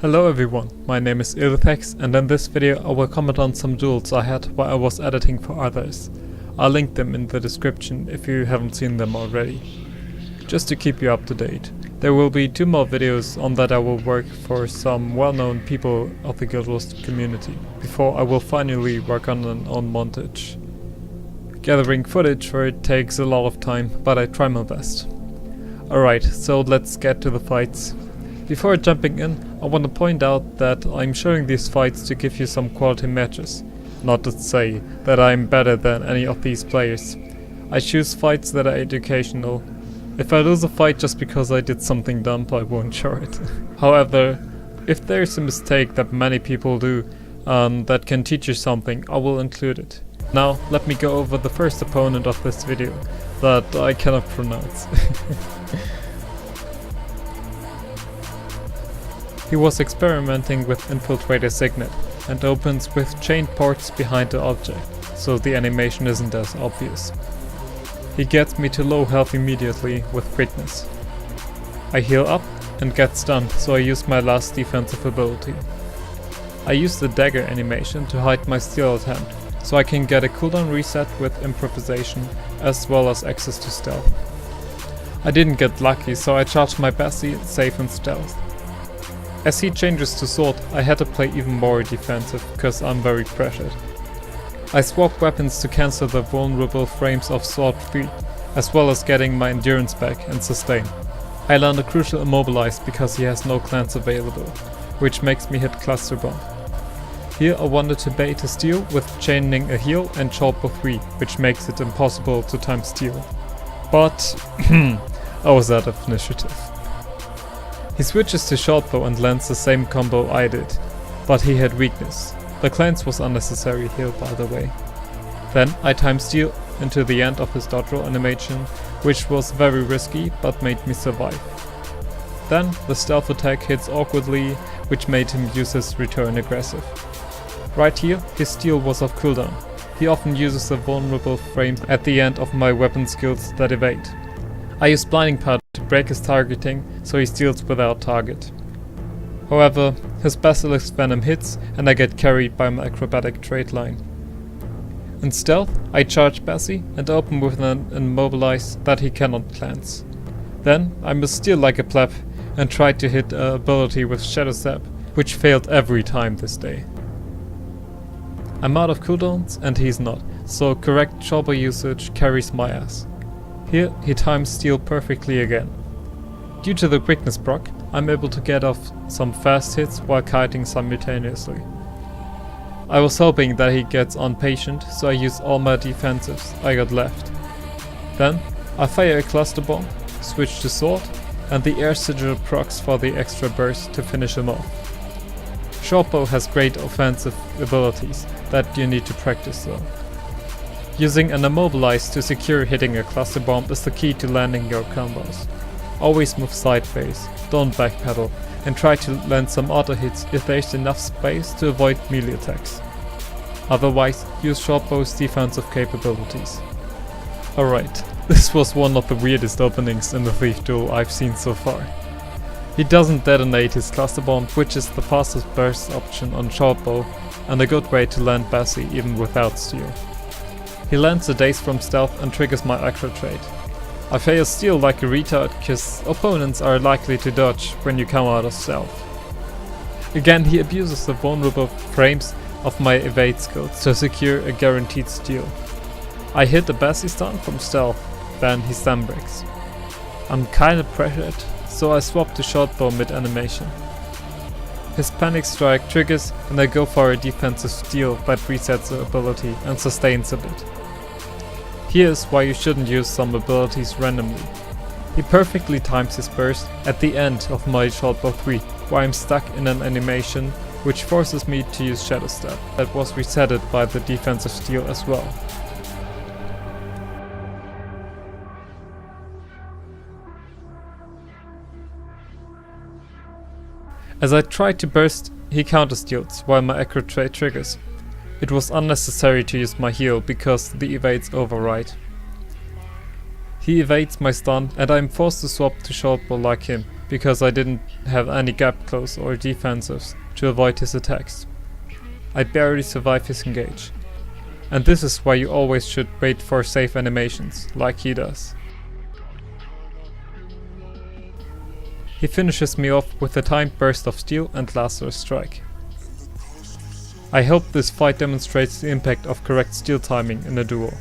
Hello everyone, my name is Illithex, and in this video I will comment on some duels I had while I was editing for others. I'll link them in the description if you haven't seen them already. Just to keep you up to date, there will be 2 more videos on that I will work for some well-known people of the Guild Wars community, before I will finally work on an own montage. Gathering footage for it takes a lot of time, but I try my best. Alright, so let's get to the fights. Before jumping in, I want to point out that I'm showing these fights to give you some quality matches. Not to say that I'm better than any of these players. I choose fights that are educational. If I lose a fight just because I did something dumb, I won't show it. However, if there's a mistake that many people do that can teach you something, I will include it. Now, let me go over the first opponent of this video that I cannot pronounce. He was experimenting with Infiltrator Signet and opens with chained ports behind the object, so the animation isn't as obvious. He gets me to low health immediately with quickness. I heal up and get stunned, so I use my last defensive ability. I use the dagger animation to hide my steal attempt, so I can get a cooldown reset with improvisation as well as access to stealth. I didn't get lucky, so I charged my Bessie safe in stealth. As he changes to sword, I had to play even more defensive, cause I'm very pressured. I swap weapons to cancel the vulnerable frames of sword 3, as well as getting my endurance back and sustain. I land a crucial immobilize because he has no clans available, which makes me hit cluster bomb. Here I wanted to bait a steal with chaining a heal and short bow 3, which makes it impossible to time steal. But I was out of initiative. He switches to shortbow and lands the same combo I did, but he had weakness. The cleanse was unnecessary heal, by the way. Then I time steal into the end of his dodge roll animation, which was very risky but made me survive. Then the stealth attack hits awkwardly, which made him use his return aggressive. Right here, his steal was off cooldown. He often uses the vulnerable frames at the end of my weapon skills that evade. I use blinding powder to break his targeting, so he steals without target. However, his Basilisk Venom hits and I get carried by my acrobatic trait line. In stealth, I charge Bessie and open with an immobilize that he cannot cleanse. Then I must steal like a pleb and try to hit a ability with Shadow Step, which failed every time this day. I'm out of cooldowns and he's not, so correct shortbow usage carries my ass. Here he times steal perfectly again. Due to the quickness proc, I'm able to get off some fast hits while kiting simultaneously. I was hoping that he gets impatient, so I use all my defensives I got left. Then I fire a cluster bomb, switch to sword, and the air sigil procs for the extra burst to finish him off. Shortbow has great offensive abilities that you need to practice though. Using an immobilize to secure hitting a cluster bomb is the key to landing your combos. Always move sideways, don't backpedal, and try to land some auto hits if there's enough space to avoid melee attacks. Otherwise, use shortbow's defensive capabilities. Alright, this was one of the weirdest openings in the Thief duel I've seen so far. He doesn't detonate his cluster bomb, which is the fastest burst option on shortbow and a good way to land Bessie even without steal. He lands a daze from stealth and triggers my acro trait. I fail steal like a retard cause opponents are likely to dodge when you come out of stealth. Again, he abuses the vulnerable frames of my evade skills to secure a guaranteed steal. I hit a Bessie stun from stealth, then he stun breaks. I'm kinda pressured, so I swap to shortbow mid animation. His panic strike triggers and I go for a defensive steal that resets the ability and sustains a bit. Here's why you shouldn't use some abilities randomly. He perfectly times his burst at the end of my shortbow 3, where I'm stuck in an animation which forces me to use Shadow Step that was resetted by the defensive steal as well. As I tried to burst, he countersteals while my acro trait triggers. It was unnecessary to use my heal because the evades override. He evades my stun and I am forced to swap to shortbow like him, because I didn't have any gap close or defensives to avoid his attacks. I barely survive his engage. And this is why you always should wait for safe animations, like he does. He finishes me off with a timed burst of steel and laser strike. I hope this fight demonstrates the impact of correct steel timing in a duel.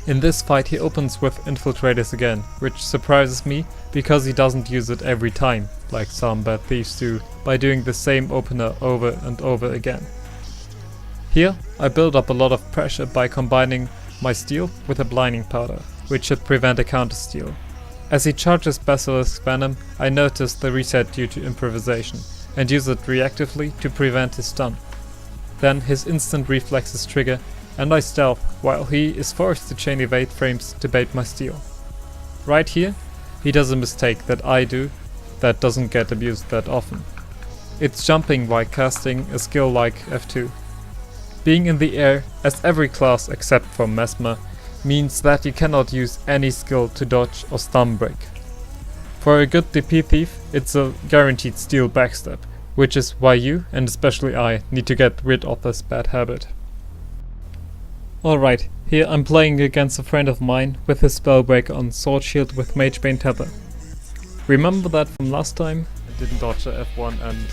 In this fight he opens with infiltrators again, which surprises me because he doesn't use it every time, like some bad thieves do, by doing the same opener over and over again. Here I build up a lot of pressure by combining my steel with a blinding powder, which should prevent a counter steal. As he charges Basilisk Venom, I notice the reset due to improvisation, and use it reactively to prevent his stun. Then his instant reflexes trigger, and I stealth, while he is forced to chain evade frames to bait my steal. Right here, he does a mistake that I do that doesn't get abused that often. It's jumping while casting a skill like F2. Being in the air, as every class except for Mesmer, means that you cannot use any skill to dodge or stun break. For a good DP thief, it's a guaranteed steal backstep, which is why you, and especially I, need to get rid of this bad habit. Alright, here I'm playing against a friend of mine with his Spellbreaker on Sword Shield with Magebane Tether. Remember that from last time? I didn't dodge a F1 and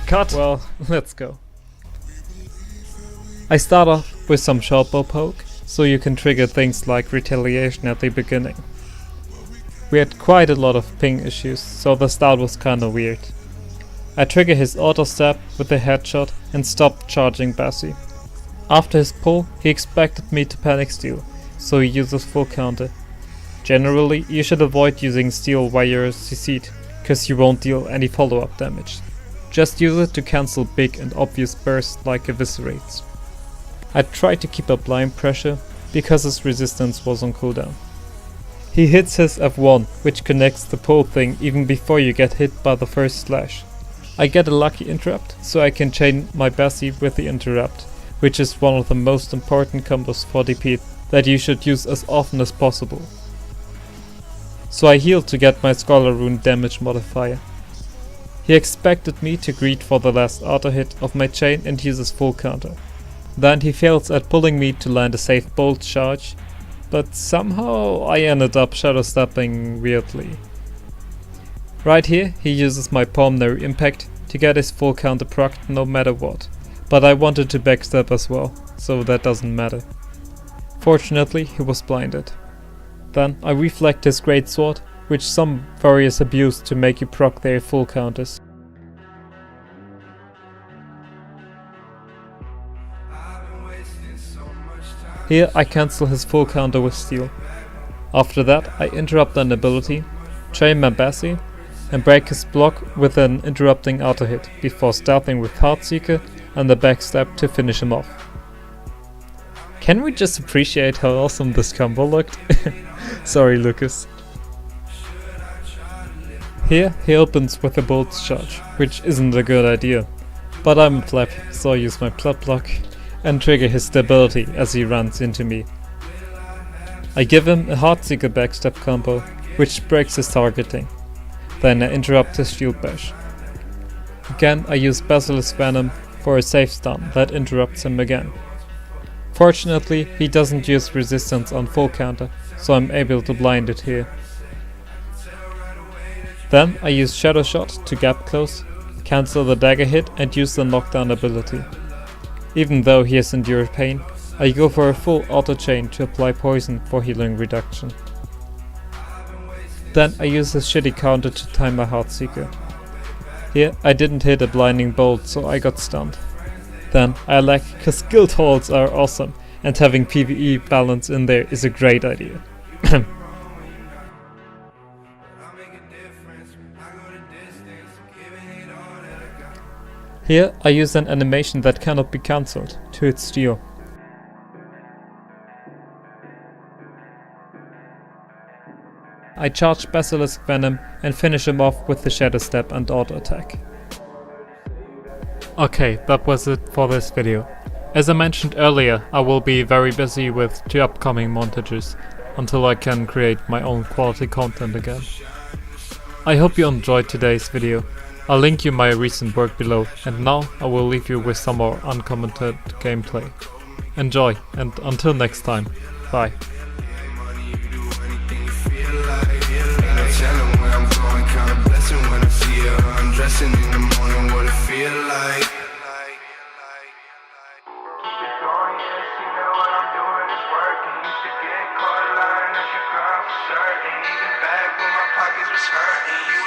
cut! Well, let's go. I start off with some shortbow poke, so you can trigger things like retaliation at the beginning. We had quite a lot of ping issues, so the start was kinda weird. I trigger his auto stab with a headshot and stop charging Bassi. After his pull, he expected me to panic steal, so he uses full counter. Generally, you should avoid using steal while you're CC'd, cause you won't deal any follow-up damage. Just use it to cancel big and obvious bursts like eviscerates. I tried to keep up blind pressure, because his resistance was on cooldown. He hits his F1, which connects the pull thing even before you get hit by the first slash. I get a lucky interrupt, so I can chain my Bassi with the interrupt, which is one of the most important combos for DP that you should use as often as possible. So I heal to get my Scholar Rune damage modifier. He expected me to greet for the last auto hit of my chain and uses full counter. Then he fails at pulling me to land a safe bolt charge, but somehow I ended up shadow stepping weirdly. Right here he uses my pulmonary impact to get his full counter procced no matter what, but I wanted to backstep as well, so that doesn't matter. Fortunately he was blinded. Then I reflect his great sword, which some warriors abuse to make you proc their full counters. Here I cancel his full counter with steel. After that I interrupt an ability, chain my Bassi, and break his block with an interrupting auto hit, before stealthing with Heartseeker and the backstab to finish him off. Can we just appreciate how awesome this combo looked? Sorry Lucas. Here he opens with a bolt charge, which isn't a good idea, but I'm a pleb, so I use my pleb block and trigger his stability as he runs into me. I give him a Heartseeker backstab combo, which breaks his targeting. Then I interrupt his shield bash. Again I use Basilisk Venom for a safe stun that interrupts him again. Fortunately he doesn't use resistance on full counter, so I'm able to blind it here. Then I use Shadow Shot to gap close, cancel the dagger hit and use the knockdown ability. Even though he has endured pain, I go for a full auto chain to apply poison for healing reduction. Then I use his shitty counter to time my Heartseeker. Here I didn't hit a blinding bolt, so I got stunned. Then I lag cause guild halls are awesome and having PvE balance in there is a great idea. Here I use an animation that cannot be cancelled to hit steel. I charge Basilisk Venom and finish him off with the Shadow Step and auto attack. Okay, that was it for this video. As I mentioned earlier, I will be very busy with 2 upcoming montages until I can create my own quality content again. I hope you enjoyed today's video. I'll link you my recent work below, and now I will leave you with some more uncommented gameplay. Enjoy, and until next time, bye. Undressing in the morning, what it feel like.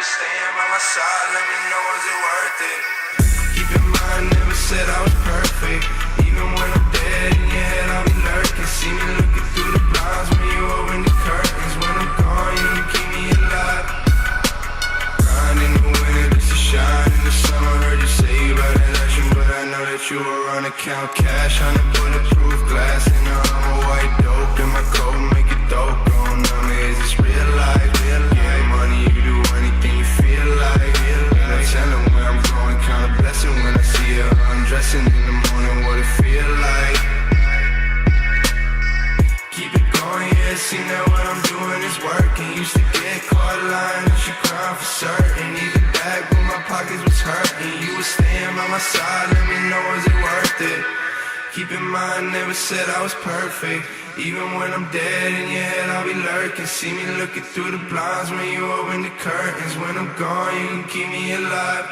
Staying by my side, let me know, is it worth it? Keep in mind, never said I was perfect. Even when I'm dead in your head, I'll be lurking. See me looking through the blinds when you open the curtains. When I'm gone, you can keep me alive. Grind in the winter just to shine in the summer. Heard you say you about that action, but I know that you were on account cash on the bulletproof glass. And I'm a white dope in my coat, make it dope. Going on me, is this real life? Yeah, money, you do anything you feel like. And I tell them where I'm going, count a blessing when I see her undressing in the morning, what it feel like. Keep it going, yeah, see now what I'm doing is working. Used to get caught lying and she crying for certain. Need it back when my pockets was hurting. You were staying by my side, let me know, is it worth it? Keep in mind, never said I was perfect. Even when I'm dead in your head, I'll be lurking. See me looking through the blinds when you open the curtains. When I'm gone, you can keep me alive.